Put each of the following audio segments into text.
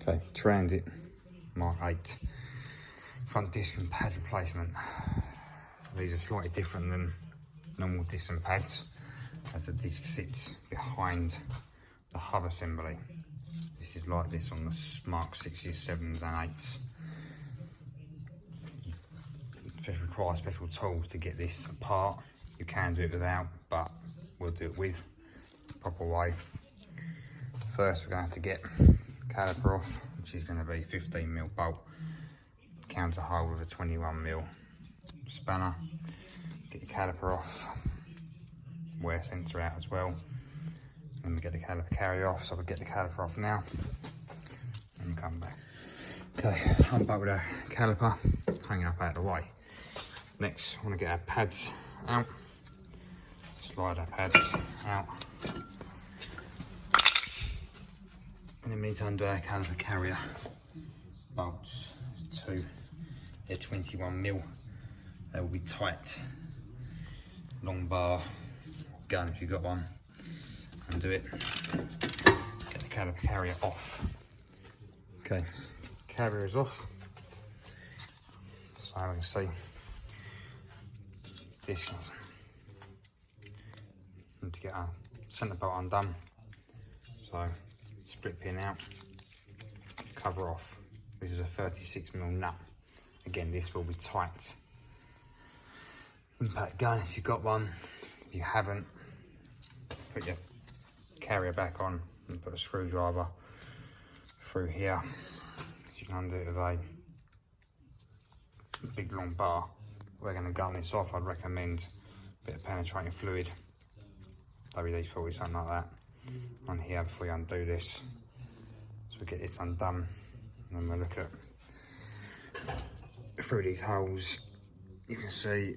Okay, Transit Mark 8 front disc and pad replacement. These are slightly different than normal disc and pads, as the disc sits behind the hub assembly. This is like this on the Mark 6s, 7s and 8s. You require special tools to get this apart. You can do it without, but we'll do it with the proper way. First, we're going to have to get the caliper off, which is going to be 15mm bolt, counter hole with a 21mm spanner. Get the caliper off, wear sensor out as well. Then we get the caliper carrier off, so we'll get the caliper off now and come back. Okay, I'm back with our caliper hanging up out of the way. Next, I want to get our pads out, slide our pads out. In the meantime, undo our caliper carrier bolts. There's two, they're 21mm. They will be tight. Long bar, gun if you've got one, undo it. Get the caliper carrier off. Okay, carrier is off. So I can see this. Need to get our centre bolt undone. So split pin out, cover off. This is a 36mm nut. Again, this will be tight. Impact gun if you've got one. If you haven't, put your carrier back on and put a screwdriver through here. So you can undo it with a big long bar. We're going to gun this off. I'd recommend a bit of penetrating fluid, WD-40, something like that, on here before you undo this. So we get this undone, and then we'll look at through these holes. You can see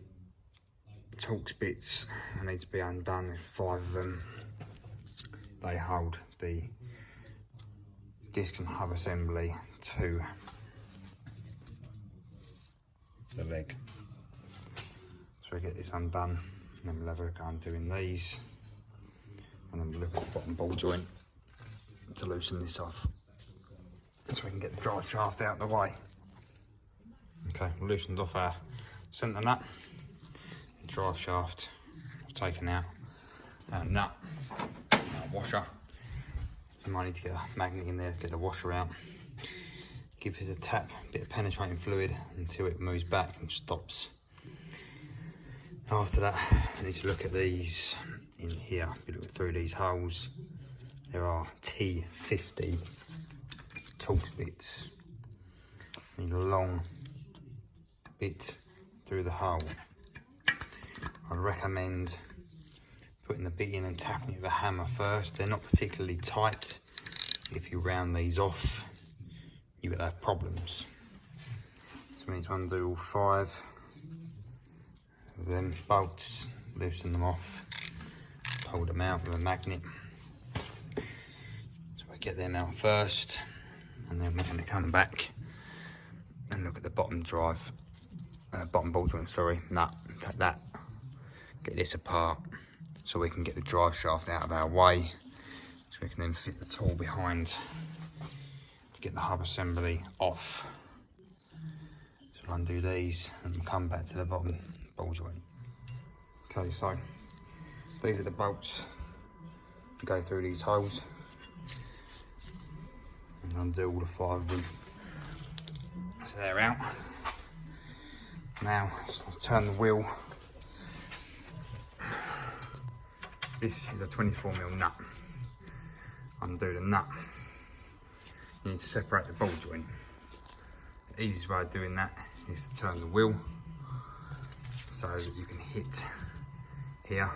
Torx bits need to be undone. There's 5 of them. They hold the disc and hub assembly to the leg. So we get this undone, and then we'll have a look at undoing these, and then we'll look at the bottom ball joint to loosen this off, so we can get the drive shaft out of the way. Okay, we loosened off our centre nut, the drive shaft taken out, our nut, our washer. You might need to get a magnet in there to get the washer out. Give it a tap, a bit of penetrating fluid until it moves back and stops. After that, I need to look at these in here. If you look through these holes, there are T50 Torx bits. Need a long bit through the hole. I'd recommend putting the bit in and tapping it with a hammer first. They're not particularly tight. If you round these off, you will have problems. So we need to undo all 5 of them bolts, loosen them off, pull them out with a magnet. So we get them out first, and then we're going to come back and look at the bottom bottom ball joint, nut. Take that, get this apart, so we can get the drive shaft out of our way, so we can then fit the tool behind to get the hub assembly off. So we'll undo these and we'll come back to the bottom ball joint. Okay, so these are the bolts to go through these holes, and undo all the 5 of them. So they're out. Now let's turn the wheel. This is a 24mm nut. Undo the nut. You need to separate the ball joint. The easiest way of doing that is to turn the wheel so that you can hit here,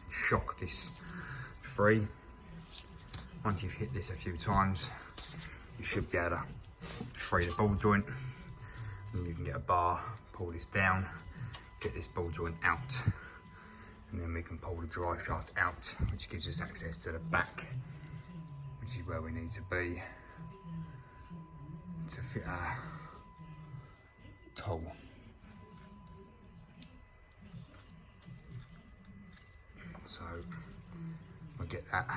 shock this free. Once you've hit this a few times, you should be able to free the ball joint, and you can get a bar, pull this down, get this ball joint out, and then we can pull the drive shaft out, which gives us access to the back, which is where we need to be to fit our tool. So we'll get that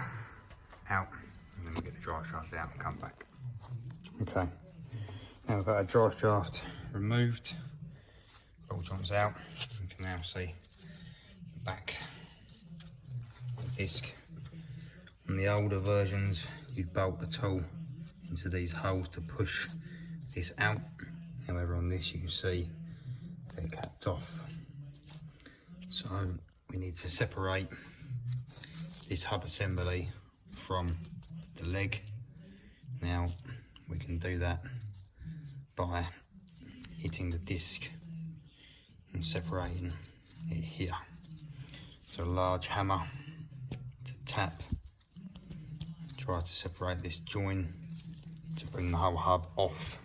out, and then we'll get the drive shaft out and come back. Okay, now we've got our drive shaft removed, ball joints out. You can now see the back of the disc. On the older versions, you'd bolt the tool into these holes to push this out. However, on this you can see they're capped off. So we need to separate this hub assembly from the leg. Now we can do that by hitting the disc and separating it here. So a large hammer to tap, try to separate this join to bring the whole hub off.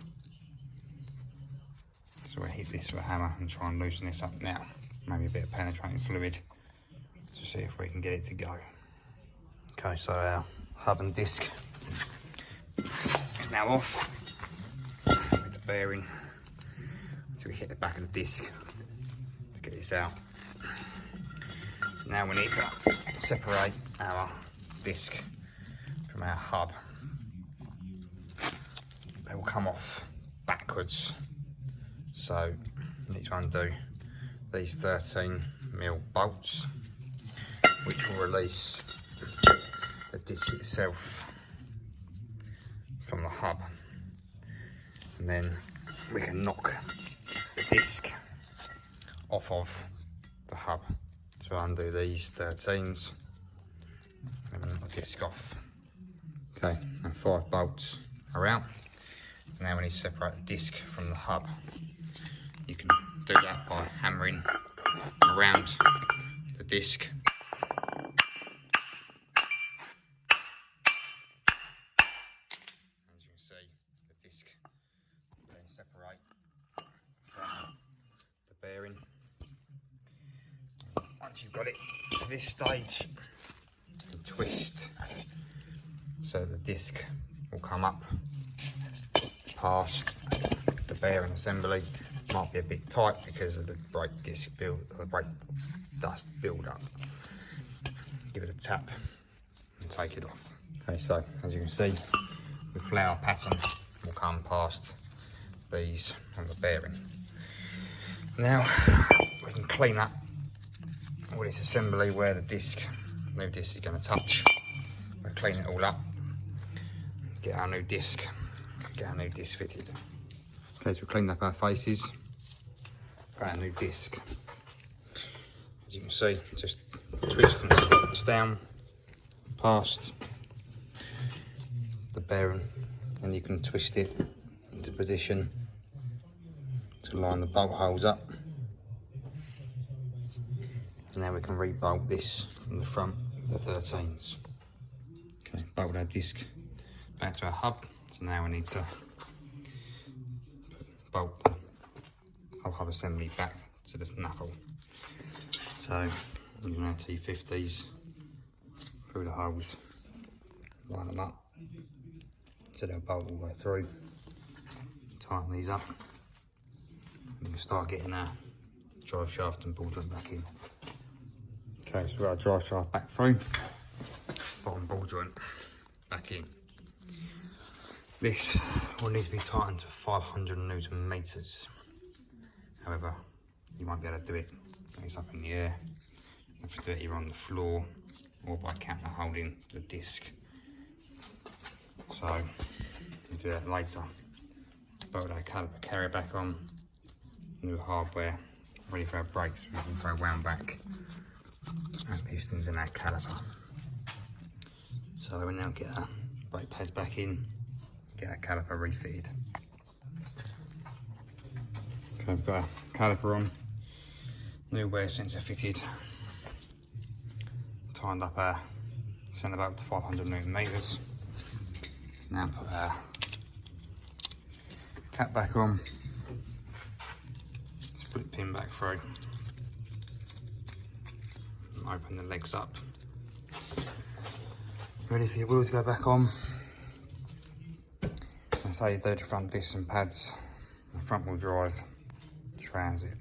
So we hit this with a hammer and try and loosen this up now. Maybe a bit of penetrating fluid to see if we can get it to go. Okay, so our hub and disc is now off with the bearing. So we hit the back of the disc to get this out. Now we need to separate our disc from our hub. They will come off backwards. So we need to undo these 13mm bolts, which will release the disc itself from the hub, and then we can knock the disc off of the hub. So undo these 13s and then knock the disc off. Okay, and 5 bolts are out. Now we need to separate the disc from the hub. You can do that by hammering around the disc. As you can see, the disc will then separate from the bearing. Once you've got it to this stage, you can twist so the disc will come up past the bearing assembly. Might be a bit tight because of the brake disc build, or the brake dust build up. Give it a tap and take it off. Okay, so as you can see, the flower pattern will come past these on the bearing. Now we can clean up all this assembly where the new disc is going to touch. We'll clean it all up, get our new disc fitted. Okay, so we cleaned up our faces, got our new disc. As you can see, just twist and squats down past the bearing, and you can twist it into position to line the bolt holes up. And now we can re-bolt this from the front of the 13s. Okay, bolt our disc back to our hub. So now we need to bolt the whole hub assembly back to the knuckle. So we're going to T50s through the holes, line them up so they'll bolt all the way through. Tighten these up, and we can start getting our drive shaft and ball joint back in. Okay, so we've got our drive shaft back through, bottom ball joint back in. This will need to be tightened to 500 Newton meters. However, you won't be able to do it. It's up in the air. You have to do it either on the floor or by counter holding the disc. So we'll do that later. Bolt our caliper carrier back on, new hardware, ready for our brakes. We can throw wound back and pistons in our caliper. So we'll now get our brake pads back in, get our caliper refitted. Okay, we've got our caliper on, new wear sensor fitted, tightened up our centre bolt to 500 Newton meters. Now put our cap back on, split pin back through, and open the legs up. Ready for your wheels to go back on. That's how you do the front disc and pads, the front wheel drive, transit.